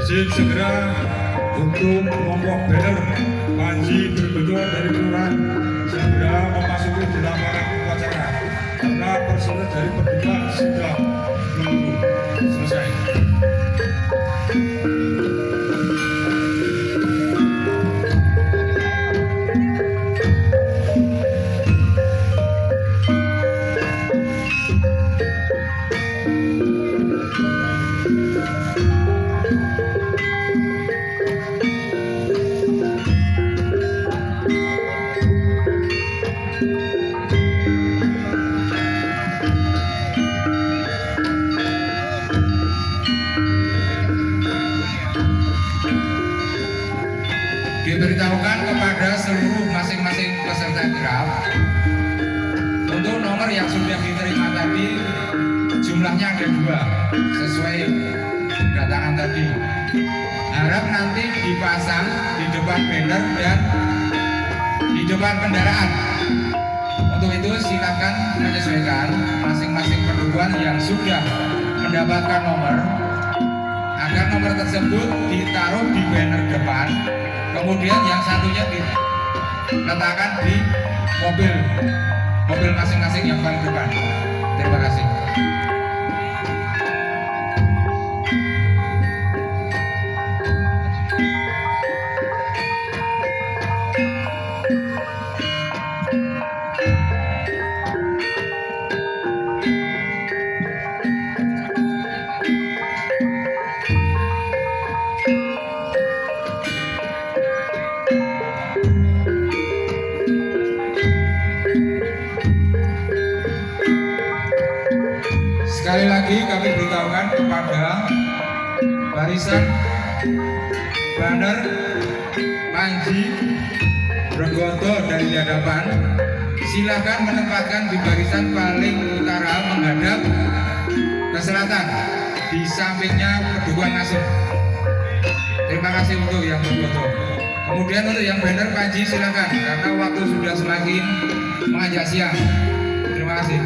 Izin segera untuk kelompok banner Panji Berbedo dari Kelurahan segera memasuki di lapangan upacara karena personel dari Perdikat sudah menunggu selesai. Diberitahukan kepada seluruh masing-masing peserta kirap untuk nomor yang sudah diterima tadi jumlahnya ada 2 sesuai datangan tadi. Harap nanti dipasang di depan banner dan di depan kendaraan. Untuk itu silakan menyesuaikan masing-masing pendukung yang sudah mendapatkan nomor agar nomor tersebut ditaruh di banner depan. Kemudian yang satunya diletakkan di mobil masing-masing yang paling depan. Terima kasih. Sekali lagi kami beritahukan kepada barisan banner Panji Bergoto dari hadapan, silakan menempatkan di barisan paling utara menghadap ke selatan di sampingnya Padukuhan Nasib. Terima kasih untuk yang Bergoto. Kemudian untuk yang banner Panji silakan karena waktu sudah semakin menganjak siang. Terima kasih.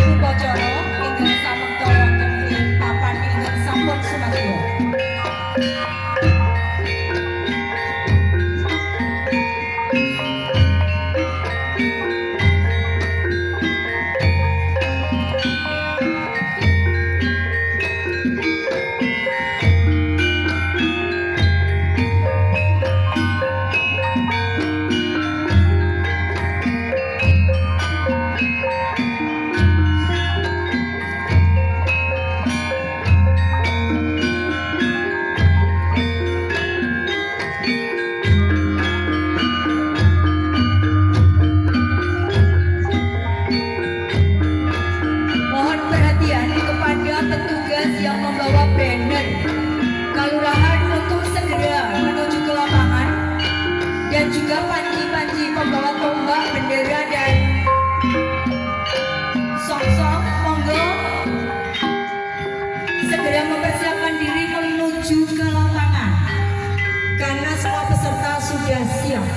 upacara ingkang samekta wonten ing papan ingkang sampun sumadyo. Mohon perhatian kepada petugas yang membawa banner kelurahan untuk segera menuju ke lapangan dan juga panci-panci pembawa tombak, bendera dan song-song. Monggo segera mempersiapkan diri menuju ke lapangan karena semua peserta sudah siap.